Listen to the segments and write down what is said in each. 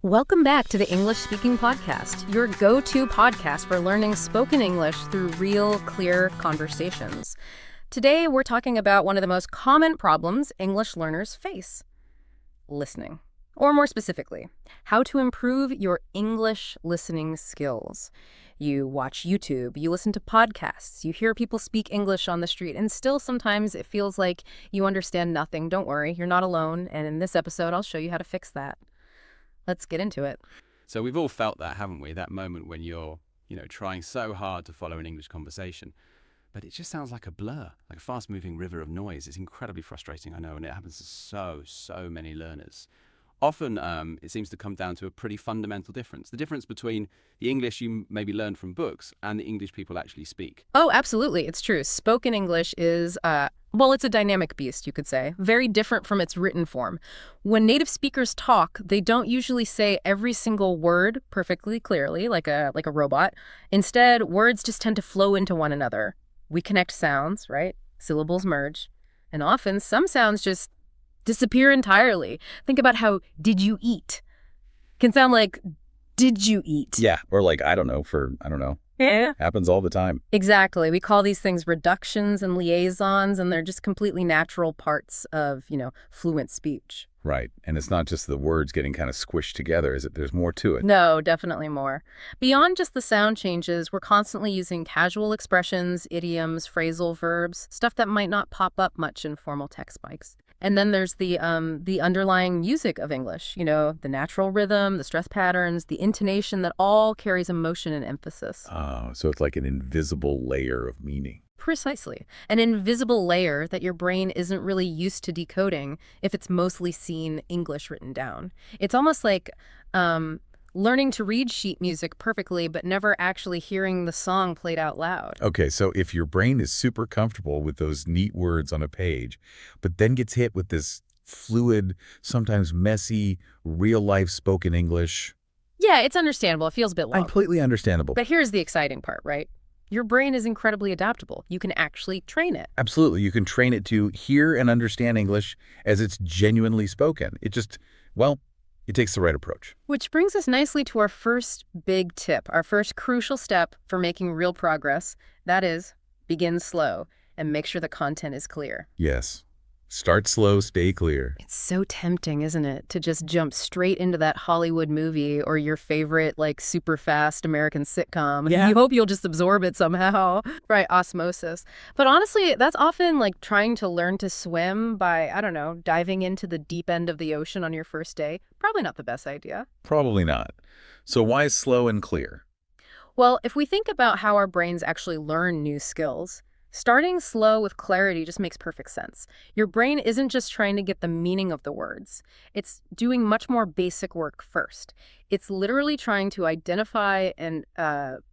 Welcome back to the English Speaking Podcast, your go-to podcast for learning spoken English through real, clear conversations. Today, we're talking about one of the most common problems English learners face: listening. Or more specifically, how to improve your English listening skills. You watch YouTube, you listen to podcasts, you hear people speak English on the street, and still sometimes it feels like you understand nothing. Don't worry, you're not alone, and in this episode, I'll show you how to fix that. Let's get into it. So we've all felt that, haven't we? That moment when you're, trying so hard to follow an English conversation, but it just sounds like a blur, like a fast-moving river of noise. It's incredibly frustrating, I know, and it happens to so many learners. Often, it seems to come down to a pretty fundamental difference. The difference between the English you maybe learned from books and the English people actually speak. Oh, absolutely. It's true. Spoken English is, it's a dynamic beast, you could say. Very different from its written form. When native speakers talk, they don't usually say every single word perfectly clearly, like a robot. Instead, words just tend to flow into one another. We connect sounds, right? Syllables merge. And often, some sounds just disappear entirely. Think about how "did you eat" can sound like "did you eat?" Yeah, or like, I don't know. Yeah. Happens all the time. Exactly. We call these things reductions and liaisons, and they're just completely natural parts of, fluent speech. Right. And it's not just the words getting kind of squished together, is it? There's more to it. No, definitely more. Beyond just the sound changes, we're constantly using casual expressions, idioms, phrasal verbs, stuff that might not pop up much in formal text spikes. And then there's the underlying music of English, the natural rhythm, the stress patterns, the intonation that all carries emotion and emphasis. Oh, so it's like an invisible layer of meaning. Precisely. An invisible layer that your brain isn't really used to decoding if it's mostly seen English written down. It's almost like learning to read sheet music perfectly, but never actually hearing the song played out loud. Okay, so if your brain is super comfortable with those neat words on a page, but then gets hit with this fluid, sometimes messy, real-life spoken English. Yeah, it's understandable. It feels a bit long. Completely understandable. But here's the exciting part, right? Your brain is incredibly adaptable. You can actually train it. Absolutely. You can train it to hear and understand English as it's genuinely spoken. It takes the right approach. Which brings us nicely to our first big tip, our first crucial step for making real progress. That is, begin slow and make sure the content is clear. Yes. Start slow, stay clear. It's so tempting, isn't it, to just jump straight into that Hollywood movie or your favorite, super fast American sitcom. Yeah. You hope you'll just absorb it somehow. Right, osmosis. But honestly, that's often like trying to learn to swim by, diving into the deep end of the ocean on your first day. Probably not the best idea. Probably not. So why slow and clear? Well, if we think about how our brains actually learn new skills, starting slow with clarity just makes perfect sense. Your brain isn't just trying to get the meaning of the words. It's doing much more basic work first. It's literally trying to identify and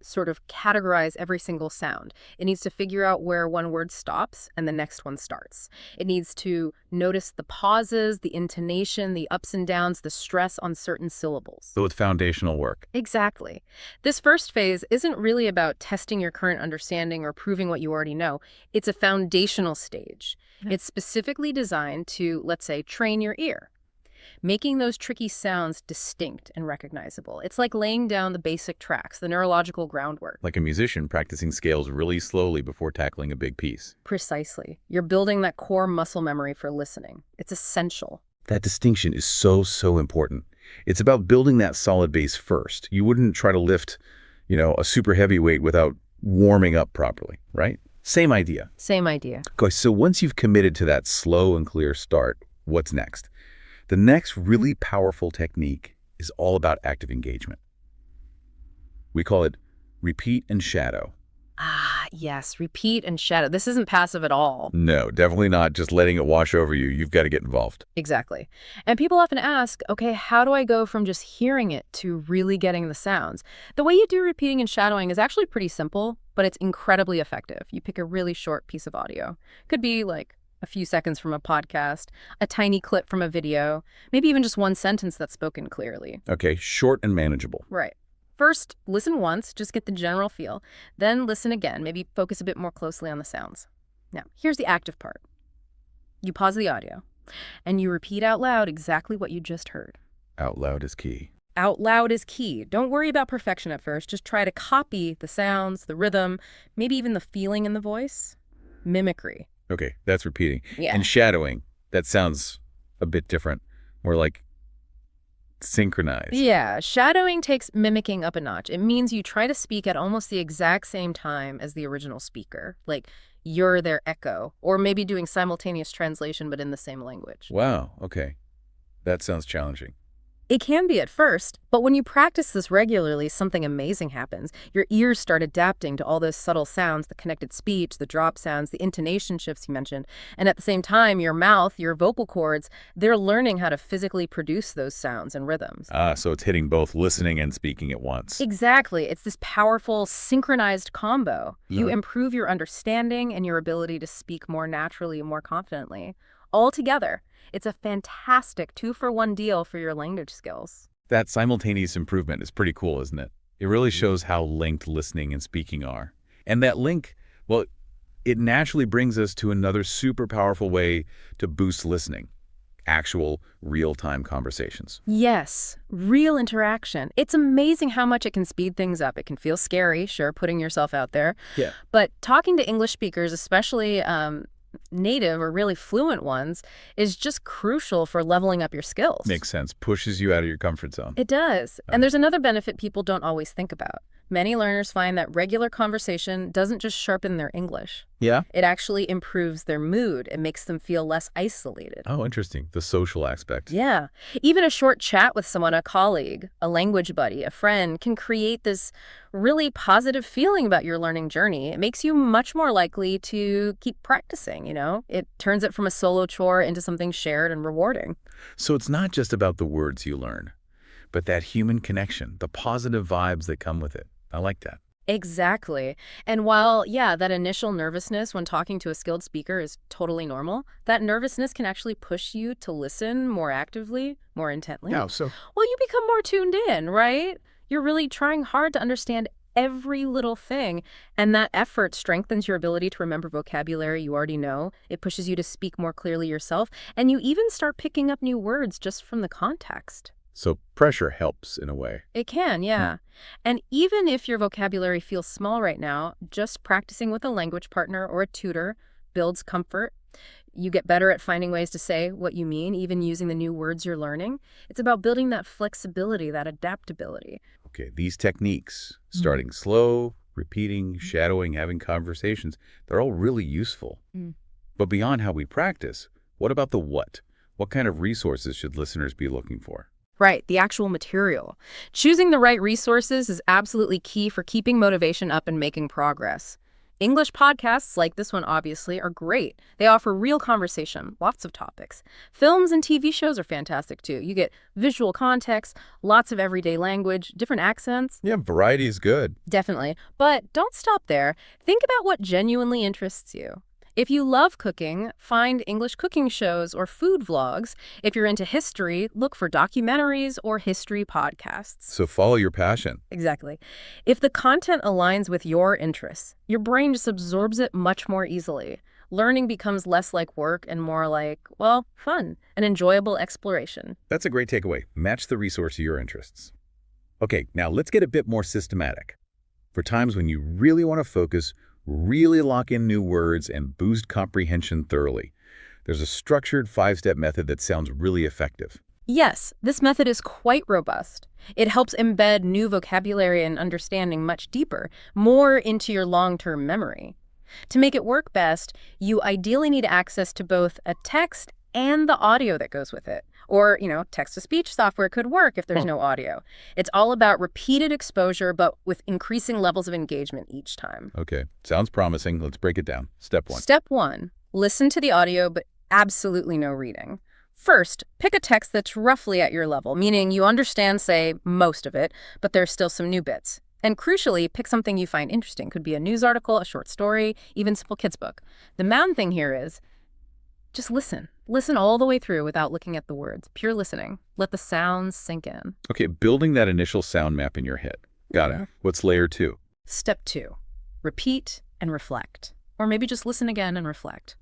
sort of categorize every single sound. It needs to figure out where one word stops and the next one starts. It needs to notice the pauses, the intonation, the ups and downs, the stress on certain syllables. So it's foundational work. Exactly. This first phase isn't really about testing your current understanding or proving what you already know. It's a foundational stage. Yeah. It's specifically designed to, let's say, train your ear, making those tricky sounds distinct and recognizable. It's like laying down the basic tracks, the neurological groundwork. Like a musician practicing scales really slowly before tackling a big piece. Precisely. You're building that core muscle memory for listening. It's essential. That distinction is so important. It's about building that solid base first. You wouldn't try to lift, a super heavy weight without warming up properly, right? Same idea. Same idea. Okay, so once you've committed to that slow and clear start, what's next? The next really powerful technique is all about active engagement. We call it repeat and shadow. Ah, yes, repeat and shadow. This isn't passive at all. No, definitely not just letting it wash over you. You've got to get involved. Exactly. And people often ask, okay, how do I go from just hearing it to really getting the sounds? The way you do repeating and shadowing is actually pretty simple, but it's incredibly effective. You pick a really short piece of audio. Could be like a few seconds from a podcast, a tiny clip from a video, maybe even just one sentence that's spoken clearly. Okay, short and manageable. Right. First, listen once, just get the general feel. Then listen again, maybe focus a bit more closely on the sounds. Now, here's the active part. You pause the audio, and you repeat out loud exactly what you just heard. Out loud is key. Out loud is key. Don't worry about perfection at first. Just try to copy the sounds, the rhythm, maybe even the feeling in the voice. Mimicry. Okay, that's repeating. Yeah. And shadowing, that sounds a bit different. More like synchronized. Yeah, shadowing takes mimicking up a notch. It means you try to speak at almost the exact same time as the original speaker. Like you're their echo, or maybe doing simultaneous translation but in the same language. Wow, okay. That sounds challenging. It can be at first, but when you practice this regularly, something amazing happens. Your ears start adapting to all those subtle sounds, the connected speech, the drop sounds, the intonation shifts you mentioned. And at the same time, your mouth, your vocal cords, they're learning how to physically produce those sounds and rhythms. So it's hitting both listening and speaking at once. Exactly. It's this powerful, synchronized combo. You Uh-huh. improve your understanding and your ability to speak more naturally and more confidently. All together. It's a fantastic 2-for-1 deal for your language skills. That simultaneous improvement is pretty cool, isn't it? It really shows how linked listening and speaking are. And that link, well, it naturally brings us to another super powerful way to boost listening. Actual, real-time conversations. Yes, real interaction. It's amazing how much it can speed things up. It can feel scary, sure, putting yourself out there. Yeah. But talking to English speakers, especially native or really fluent ones, is just crucial for leveling up your skills. Makes sense. Pushes you out of your comfort zone. It does. And there's another benefit people don't always think about. Many learners find that regular conversation doesn't just sharpen their English. Yeah? It actually improves their mood. It makes them feel less isolated. Oh, interesting. The social aspect. Yeah. Even a short chat with someone, a colleague, a language buddy, a friend, can create this really positive feeling about your learning journey. It makes you much more likely to keep practicing, you know? It turns it from a solo chore into something shared and rewarding. So it's not just about the words you learn, but that human connection, the positive vibes that come with it. I like that. Exactly. And while, yeah, that initial nervousness when talking to a skilled speaker is totally normal, that nervousness can actually push you to listen more actively, more intently. Yeah, so Well, you become more tuned in, right? You're really trying hard to understand every little thing, and that effort strengthens your ability to remember vocabulary you already know. It pushes you to speak more clearly yourself, and you even start picking up new words just from the context. So pressure helps in a way. It can, yeah. And even if your vocabulary feels small right now, just practicing with a language partner or a tutor builds comfort. You get better at finding ways to say what you mean, even using the new words you're learning. It's about building that flexibility, that adaptability. Okay, these techniques, starting slow, repeating, shadowing, having conversations, they're all really useful. But beyond how we practice, what about the what? What kind of resources should listeners be looking for? Right, the actual material. Choosing the right resources is absolutely key for keeping motivation up and making progress. English podcasts like this one, obviously, are great. They offer real conversation, lots of topics. Films and TV shows are fantastic, too. You get visual context, lots of everyday language, different accents. Yeah, variety is good. Definitely. But don't stop there. Think about what genuinely interests you. If you love cooking, find English cooking shows or food vlogs. If you're into history, look for documentaries or history podcasts. So follow your passion. Exactly. If the content aligns with your interests, your brain just absorbs it much more easily. Learning becomes less like work and more like, well, fun, an enjoyable exploration. That's a great takeaway. Match the resource to your interests. Okay, now let's get a bit more systematic. For times when you really want to focus, really lock in new words, and boost comprehension thoroughly, there's a structured 5-step method that sounds really effective. Yes, this method is quite robust. It helps embed new vocabulary and understanding much deeper, more into your long-term memory. To make it work best, you ideally need access to both a text and the audio that goes with it. Or, text-to-speech software could work if there's no audio. It's all about repeated exposure, but with increasing levels of engagement each time. Okay, sounds promising. Let's break it down. Step 1. Step 1, listen to the audio, but absolutely no reading. First, pick a text that's roughly at your level, meaning you understand, say, most of it, but there's still some new bits. And crucially, pick something you find interesting. Could be a news article, a short story, even simple kids' book. The main thing here is just listen. Listen all the way through without looking at the words. Pure listening. Let the sounds sink in. Okay, building that initial sound map in your head. Got it. What's layer 2? Step 2, repeat and reflect. Or maybe just listen again and reflect.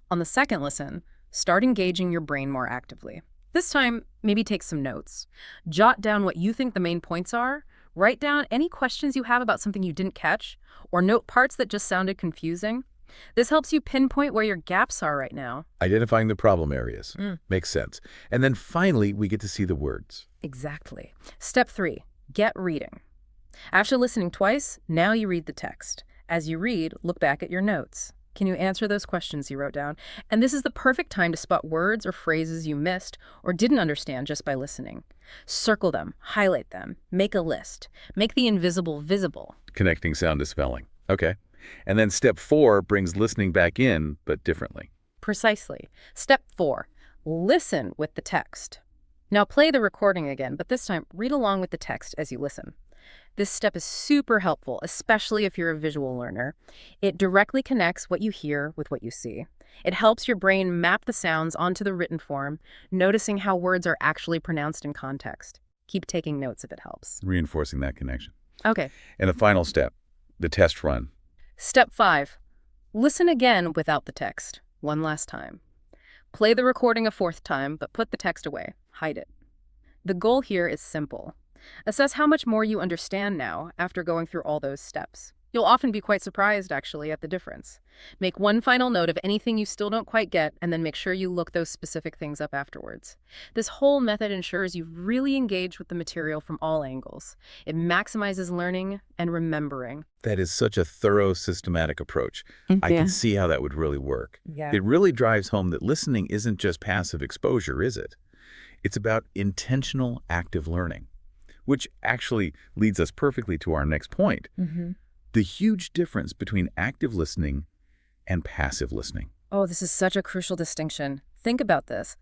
On the second listen, start engaging your brain more actively. This time, maybe take some notes. Jot down what you think the main points are. Write down any questions you have about something you didn't catch, or note parts that just sounded confusing. This helps you pinpoint where your gaps are right now. Identifying the problem areas. Makes sense. And then finally, we get to see the words. Exactly. Step 3, get reading. After listening twice, now you read the text. As you read, look back at your notes. Can you answer those questions you wrote down? And this is the perfect time to spot words or phrases you missed or didn't understand just by listening. Circle them, highlight them, make a list. Make the invisible visible. Connecting sound to spelling. Okay. And then step 4 brings listening back in, but differently. Precisely. Step 4, listen with the text. Now play the recording again, but this time read along with the text as you listen. This step is super helpful, especially if you're a visual learner. It directly connects what you hear with what you see. It helps your brain map the sounds onto the written form, noticing how words are actually pronounced in context. Keep taking notes if it helps. Reinforcing that connection. Okay. And the final step, the test run. Step 5, listen again without the text. One last time. Play the recording a 4th time, but put the text away. Hide it. The goal here is simple. Assess how much more you understand now after going through all those steps. You'll often be quite surprised, actually, at the difference. Make one final note of anything you still don't quite get, and then make sure you look those specific things up afterwards. This whole method ensures you've really engaged with the material from all angles. It maximizes learning and remembering. That is such a thorough, systematic approach. I can see how that would really work. Yeah. It really drives home that listening isn't just passive exposure, is it? It's about intentional, active learning, which actually leads us perfectly to our next point. The huge difference between active listening and passive listening. Oh, this is such a crucial distinction. Think about this.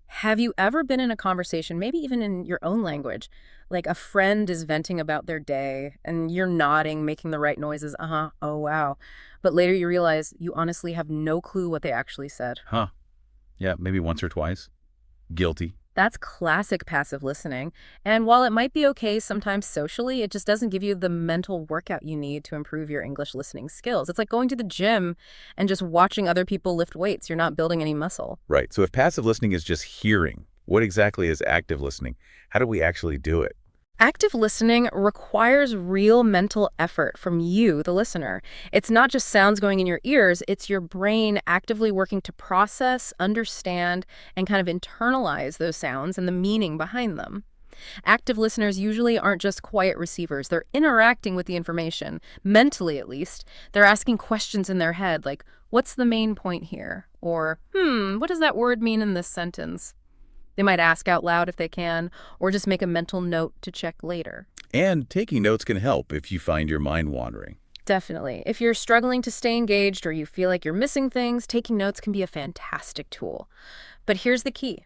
Have you ever been in a conversation, maybe even in your own language, like a friend is venting about their day and you're nodding, making the right noises, oh wow, but later you realize you honestly have no clue what they actually said? Yeah, maybe once or twice. Guilty. That's classic passive listening. And while it might be okay sometimes socially, it just doesn't give you the mental workout you need to improve your English listening skills. It's like going to the gym and just watching other people lift weights. You're not building any muscle. Right. So if passive listening is just hearing, what exactly is active listening? How do we actually do it? Active listening requires real mental effort from you, the listener. It's not just sounds going in your ears, it's your brain actively working to process, understand, and kind of internalize those sounds and the meaning behind them. Active listeners usually aren't just quiet receivers. They're interacting with the information, mentally at least. They're asking questions in their head like, what's the main point here? Or, what does that word mean in this sentence? They might ask out loud if they can, or just make a mental note to check later. And taking notes can help if you find your mind wandering. Definitely. If you're struggling to stay engaged or you feel like you're missing things, taking notes can be a fantastic tool. But here's the key.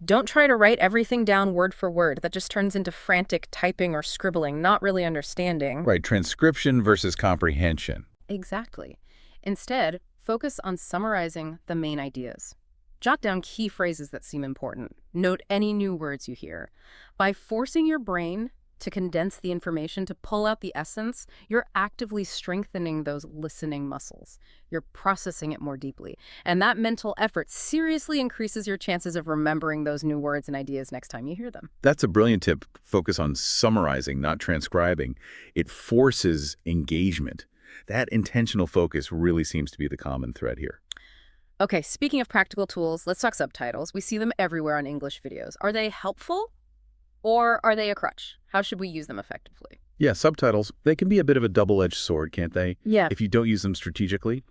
Don't try to write everything down word for word. That just turns into frantic typing or scribbling, not really understanding. Right, transcription versus comprehension. Exactly. Instead, focus on summarizing the main ideas. Jot down key phrases that seem important. Note any new words you hear. By forcing your brain to condense the information, to pull out the essence, you're actively strengthening those listening muscles. You're processing it more deeply. And that mental effort seriously increases your chances of remembering those new words and ideas next time you hear them. That's a brilliant tip. Focus on summarizing, not transcribing. It forces engagement. That intentional focus really seems to be the common thread here. Okay, speaking of practical tools, let's talk subtitles. We see them everywhere on English videos. Are they helpful or are they a crutch? How should we use them effectively? Yeah, subtitles, they can be a bit of a double-edged sword, can't they? Yeah. If you don't use them strategically.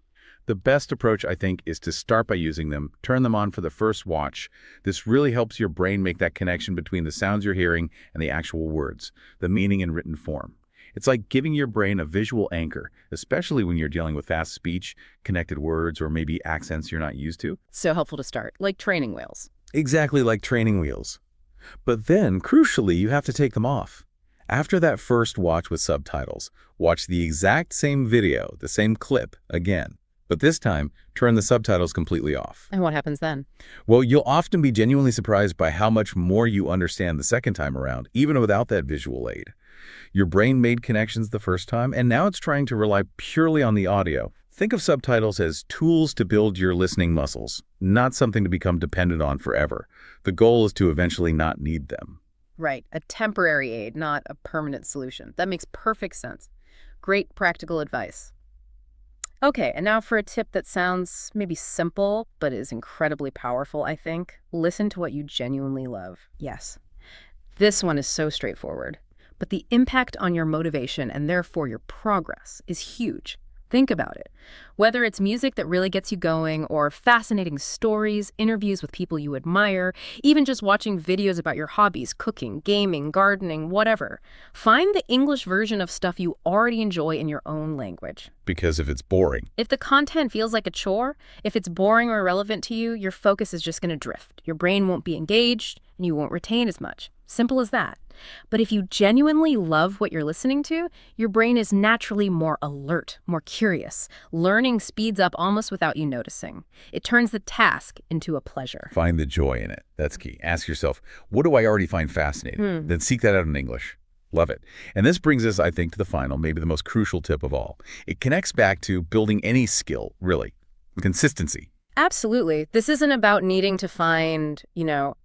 The best approach, I think, is to start by using them, turn them on for the first watch. This really helps your brain make that connection between the sounds you're hearing and the actual words, the meaning in written form. It's like giving your brain a visual anchor, especially when you're dealing with fast speech, connected words, or maybe accents you're not used to. So helpful to start, like training wheels. Exactly like training wheels. But then, crucially, you have to take them off. After that first watch with subtitles, watch the exact same video, the same clip, again. But this time, turn the subtitles completely off. And what happens then? Well, you'll often be genuinely surprised by how much more you understand the second time around, even without that visual aid. Your brain made connections the first time, and now it's trying to rely purely on the audio. Think of subtitles as tools to build your listening muscles, not something to become dependent on forever. The goal is to eventually not need them. Right, a temporary aid, not a permanent solution. That makes perfect sense. Great practical advice. Okay, and now for a tip that sounds maybe simple, but is incredibly powerful, I think. Listen to what you genuinely love. Yes. This one is so straightforward, but the impact on your motivation and therefore your progress is huge. Think about it. Whether it's music that really gets you going, or fascinating stories, interviews with people you admire, even just watching videos about your hobbies, cooking, gaming, gardening, whatever. Find the English version of stuff you already enjoy in your own language. Because if it's boring, If the content feels like a chore, if it's boring or irrelevant to you, your focus is just going to drift. Your brain won't be engaged, and you won't retain as much. Simple as that. But if you genuinely love what you're listening to, your brain is naturally more alert, more curious. Learning speeds up almost without you noticing. It turns the task into a pleasure. find the joy in it. That's key. Ask yourself, what do I already find fascinating? Then seek that out in English. Love it. And this brings us, I think, to the final, maybe the most crucial tip of all. It connects back to building any skill, really. Consistency. Absolutely. This isn't about needing to find,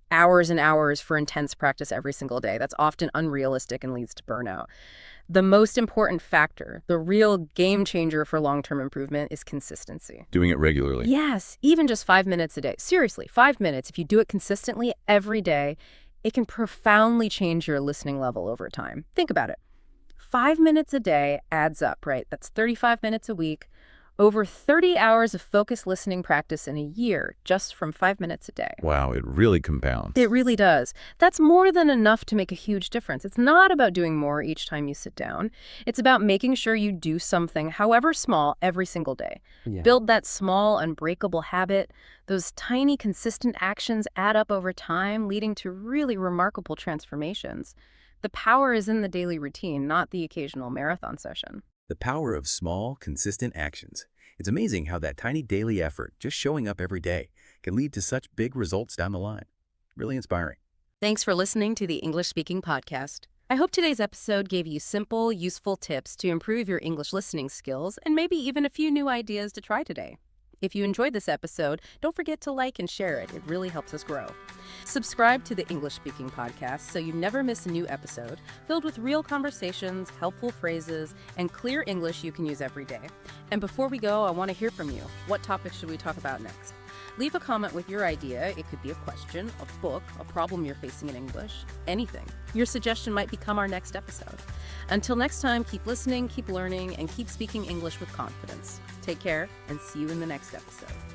hours and hours for intense practice every single day. That's often unrealistic and leads to burnout. The most important factor, the real game changer for long-term improvement, is consistency. Doing it regularly. Yes, even just 5 minutes a day. Seriously, 5 minutes. If you do it consistently every day, it can profoundly change your listening level over time. Think about it. 5 minutes a day adds up, right? That's 35 minutes a week. Over 30 hours of focused listening practice in a year, just from 5 minutes a day. Wow, it really compounds. It really does. That's more than enough to make a huge difference. It's not about doing more each time you sit down. It's about making sure you do something, however small, every single day. Yeah. Build that small, unbreakable habit. Those tiny, consistent actions add up over time, leading to really remarkable transformations. The power is in the daily routine, not the occasional marathon session. The power of small, consistent actions. It's amazing how that tiny daily effort, just showing up every day, can lead to such big results down the line. Really inspiring. Thanks for listening to the English Speaking Podcast. I hope today's episode gave you simple, useful tips to improve your English listening skills and maybe even a few new ideas to try today. If you enjoyed this episode, don't forget to like and share it. It really helps us grow. Subscribe to the English Speaking Podcast so you never miss a new episode filled with real conversations, helpful phrases, and clear English you can use every day. And before we go, I want to hear from you. What topic should we talk about next? Leave a comment with your idea. It could be a question, a book, a problem you're facing in English, anything. Your suggestion might become our next episode. Until next time, keep listening, keep learning, and keep speaking English with confidence. Take care, and see you in the next episode.